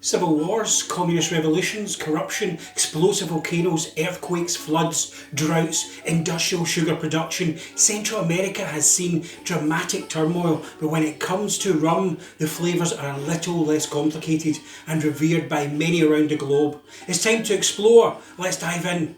Civil wars, communist revolutions, corruption, explosive volcanoes, earthquakes, floods, droughts, industrial sugar production. Central America has seen dramatic turmoil, but when it comes to rum, the flavours are a little less complicated and revered by many around the globe. It's time to explore. Let's dive in.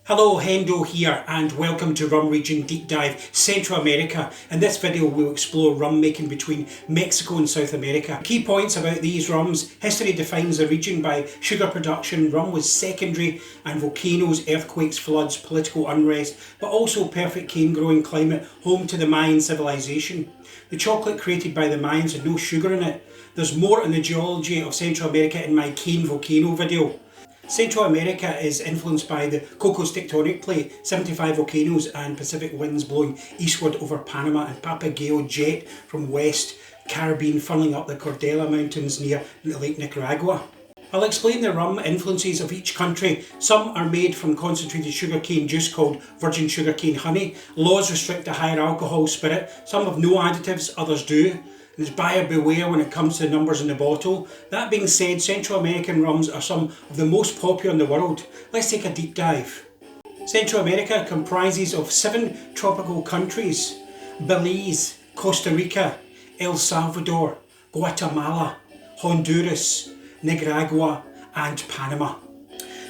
Hello, Hendo here and welcome to Rum Region Deep Dive Central America. In this video we'll explore rum making between Mexico and South America. Key points about these rums: history defines the region by sugar production, rum was secondary, and volcanoes, earthquakes, floods, political unrest, but also perfect cane growing climate, home to the Mayan civilization. The chocolate created by the Mayans had no sugar in it. There's more on the geology of Central America in my cane volcano video. Central America is influenced by the Cocos tectonic plate, 75 volcanoes and Pacific winds blowing eastward over Panama, and Papagayo jet from West Caribbean funneling up the Cordillera Mountains near Lake Nicaragua. I'll explain the rum influences of each country. Some are made from concentrated sugarcane juice called virgin sugarcane honey. Laws restrict a higher alcohol spirit. Some have no additives, others do. There's buyer beware when it comes to the numbers in the bottle. That being said, Central American rums are some of the most popular in the world. Let's take a deep dive. Central America comprises of 7 tropical countries: Belize, Costa Rica, El Salvador, Guatemala, Honduras, Nicaragua and Panama.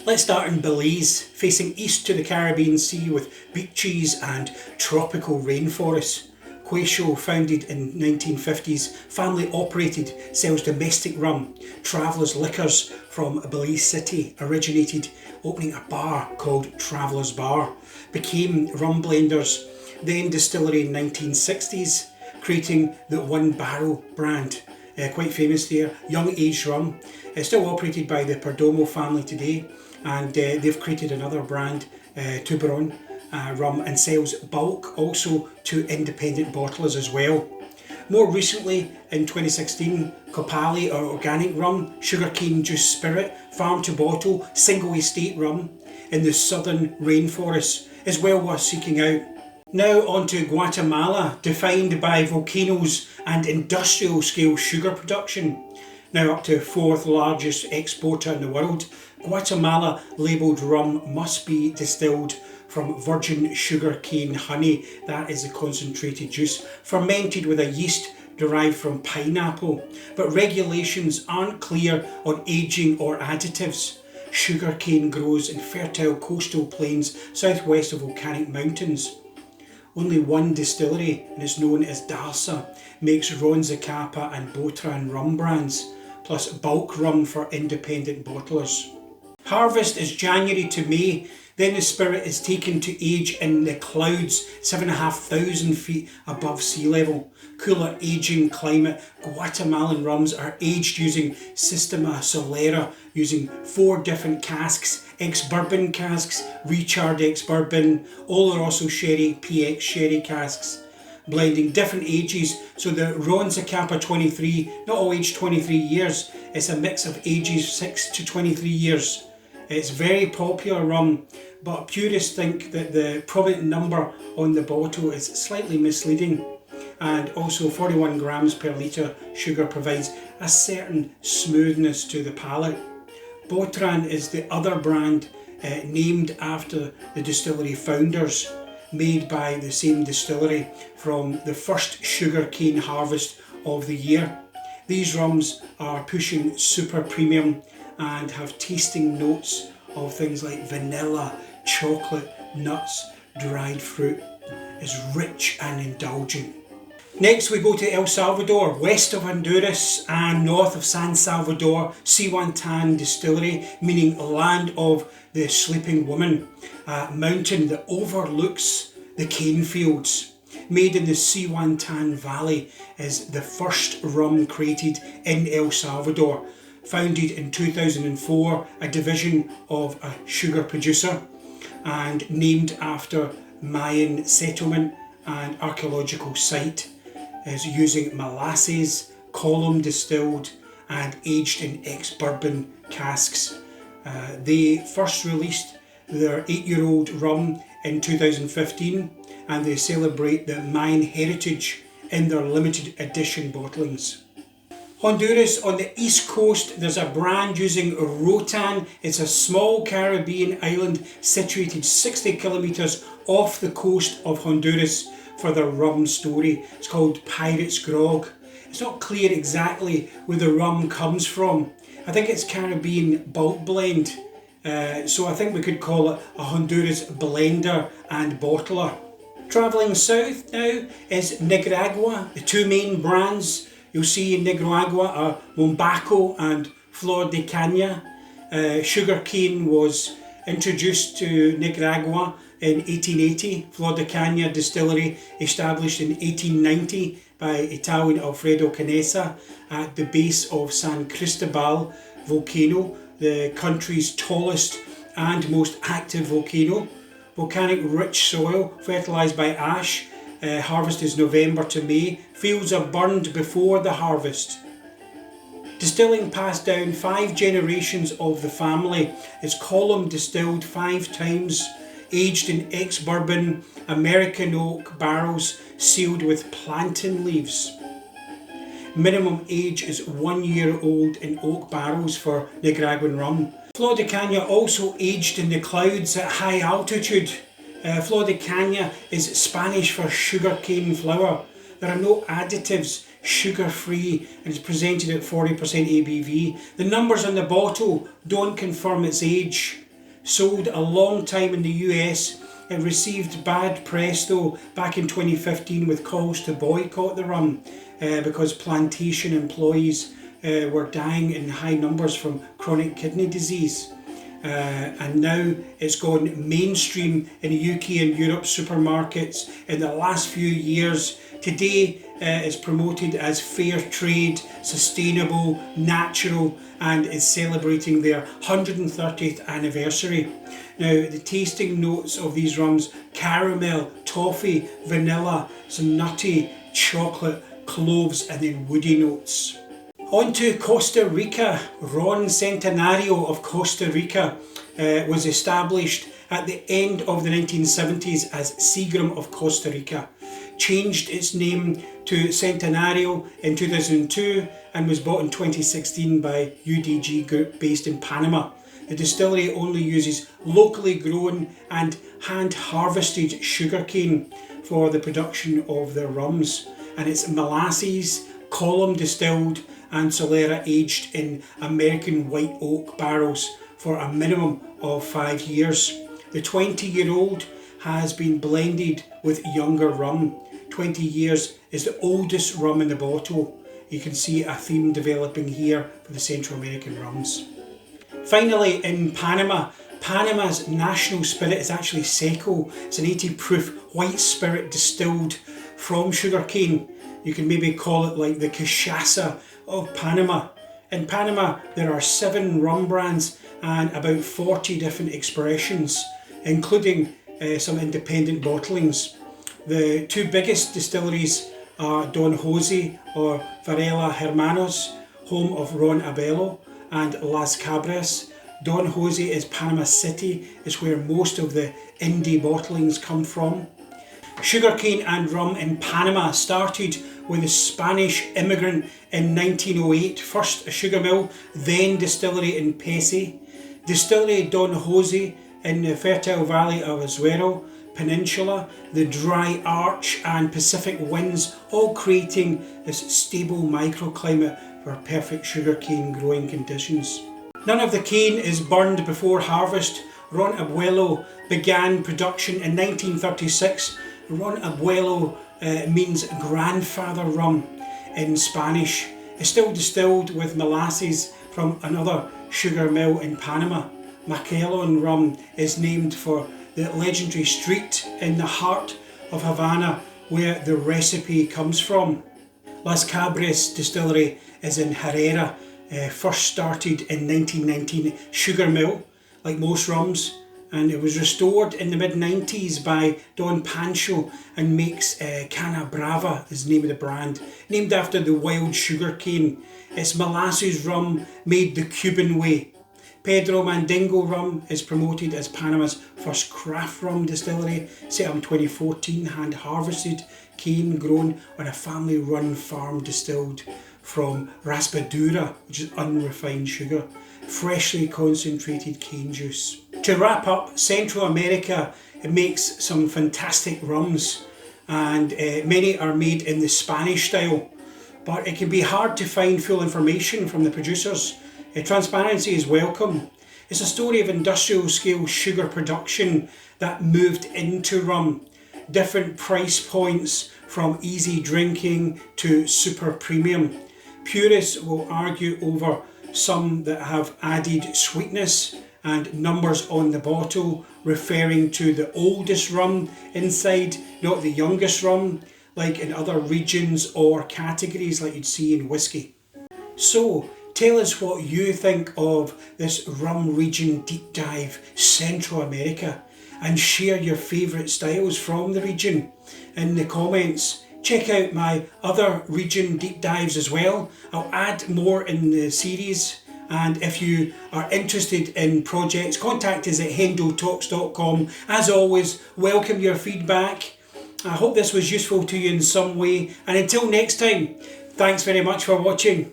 Let's start in Belize, facing east to the Caribbean Sea with beaches and tropical rainforests. Quayshow, founded in 1950s, family operated, sells domestic rum. Travellers Liquors from Belize City originated, opening a bar called Travellers Bar. Became rum blenders, then distillery in 1960s, creating the One Barrel brand. Quite famous there, young aged rum. Still operated by the Perdomo family today, and they've created another brand, Tuberon. Rum, and sells bulk also to independent bottlers as well. More recently, in 2016, Copali, or organic rum, sugarcane juice spirit, farm to bottle, single estate rum in the southern rainforests is well worth seeking out. Now on to Guatemala, defined by volcanoes and industrial scale sugar production. Now up to 4th largest exporter in the world, Guatemala labelled rum must be distilled from virgin sugar cane honey. That is the concentrated juice, fermented with a yeast derived from pineapple. But regulations aren't clear on aging or additives. Sugar cane grows in fertile coastal plains southwest of volcanic mountains. Only one distillery, and it's known as Darsa, makes Ronzacapa and Botran rum brands, plus bulk rum for independent bottlers. Harvest is January to May. Then the spirit is taken to age in the clouds, 7,500 feet above sea level. Cooler aging climate, Guatemalan rums are aged using Sistema Solera, using 4 different casks: ex-bourbon casks, recharred ex-bourbon, Oloroso sherry, PX sherry casks, blending different ages. So the Ronzacapa 23, not all aged 23 years, it's a mix of ages 6 to 23 years. It's very popular rum, but purists think that the prominent number on the bottle is slightly misleading, and also 41 grams per litre sugar provides a certain smoothness to the palate. Botran is the other brand named after the distillery founders, made by the same distillery from the first sugar cane harvest of the year. These rums are pushing super premium and have tasting notes of things like vanilla, chocolate, nuts, dried fruit. It's rich and indulgent. Next we go to El Salvador, west of Honduras and north of San Salvador, Cihuatan Distillery, meaning land of the sleeping woman, a mountain that overlooks the cane fields. Made in the Cihuatan Valley, is the first rum created in El Salvador. Founded in 2004, a division of a sugar producer, and named after Mayan settlement and archaeological site. Is using molasses, column distilled and aged in ex-bourbon casks. They first released their 8-year-old rum in 2015 and they celebrate the Mayan heritage in their limited edition bottlings. Honduras, on the east coast, there's a brand using Rotan. It's a small Caribbean island situated 60 kilometres off the coast of Honduras for their rum story. It's called Pirate's Grog. It's not clear exactly where the rum comes from. I think it's Caribbean bulk blend, so I think we could call it a Honduras blender and bottler. Travelling south now is Nicaragua. The two main brands you'll see in Nicaragua are Mombaco and Flor de Caña. Sugar cane was introduced to Nicaragua in 1880. Flor de Caña distillery established in 1890 by Italian Alfredo Canessa at the base of San Cristobal volcano, the country's tallest and most active volcano. Volcanic rich soil, fertilised by ash. Harvest is November to May. Fields are burned before the harvest. Distilling passed down 5 generations of the family. It's column distilled 5 times, aged in ex-bourbon American oak barrels sealed with plantain leaves. Minimum age is 1 year old in oak barrels for Nicaraguan rum. Flor de Caña also aged in the clouds at high altitude. Flor de Caña is Spanish for sugarcane flour. There are no additives, sugar-free, and it's presented at 40% ABV. The numbers on the bottle don't confirm its age. Sold a long time in the US, it received bad press though back in 2015 with calls to boycott the rum because plantation employees were dying in high numbers from chronic kidney disease. And now it's gone mainstream in the UK and Europe supermarkets in the last few years. Today it's promoted as fair trade, sustainable, natural, and is celebrating their 130th anniversary. Now the tasting notes of these rums: caramel, toffee, vanilla, some nutty, chocolate, cloves, and then woody notes. On to Costa Rica. Ron Centenario of Costa Rica was established at the end of the 1970s as Seagram of Costa Rica. Changed its name to Centenario in 2002 and was bought in 2016 by UDG Group based in Panama. The distillery only uses locally grown and hand-harvested sugarcane for the production of their rums, and it's molasses, column distilled and Solera aged in American white oak barrels for a minimum of 5 years. The 20-year-old has been blended with younger rum. 20 years is the oldest rum in the bottle. You can see a theme developing here for the Central American rums. Finally, in Panama, Panama's national spirit is actually Seco. It's an 80 proof white spirit distilled from sugarcane. You can maybe call it like the cachaça of Panama. In Panama there are 7 rum brands and about 40 different expressions, including some independent bottlings. The 2 biggest distilleries are Don Jose or Varela Hermanos, home of Ron Abello, and Las Cabras. Don Jose is Panama City, is where most of the indie bottlings come from. Sugarcane and rum in Panama started with a Spanish immigrant in 1908, first a sugar mill, then distillery in Pese. Distillery Don Jose in the fertile valley of Azuero Peninsula, the dry arch and Pacific winds all creating this stable microclimate for perfect sugarcane growing conditions. None of the cane is burned before harvest. Ron Abuelo began production in 1936. Ron Abuelo means grandfather rum in Spanish. It's still distilled with molasses from another sugar mill in Panama. Maquelon rum is named for the legendary street in the heart of Havana where the recipe comes from. Las Cabras distillery is in Herrera, first started in 1919, sugar mill like most rums, and it was restored in the mid-90s by Don Pancho and makes Cana Brava is the name of the brand, named after the wild sugar cane. It's molasses rum made the Cuban way. Pedro Mandingo Rum is promoted as Panama's first craft rum distillery, set up in 2014, hand harvested cane grown on a family run farm distilled from raspadura, which is unrefined sugar, freshly concentrated cane juice. To wrap up, Central America makes some fantastic rums, and many are made in the Spanish style, but it can be hard to find full information from the producers. Transparency is welcome. It's a story of industrial scale sugar production that moved into rum. Different price points from easy drinking to super premium. Purists will argue over some that have added sweetness and numbers on the bottle referring to the oldest rum inside, not the youngest rum, like in other regions or categories like you'd see in whiskey. So, tell us what you think of this rum region deep dive, Central America, and share your favourite styles from the region in the comments. Check out my other region deep dives as well. I'll add more in the series, and if you are interested in projects, contact us at hendotalks.com. As always, welcome your feedback. I hope this was useful to you in some way, and until next time, thanks very much for watching.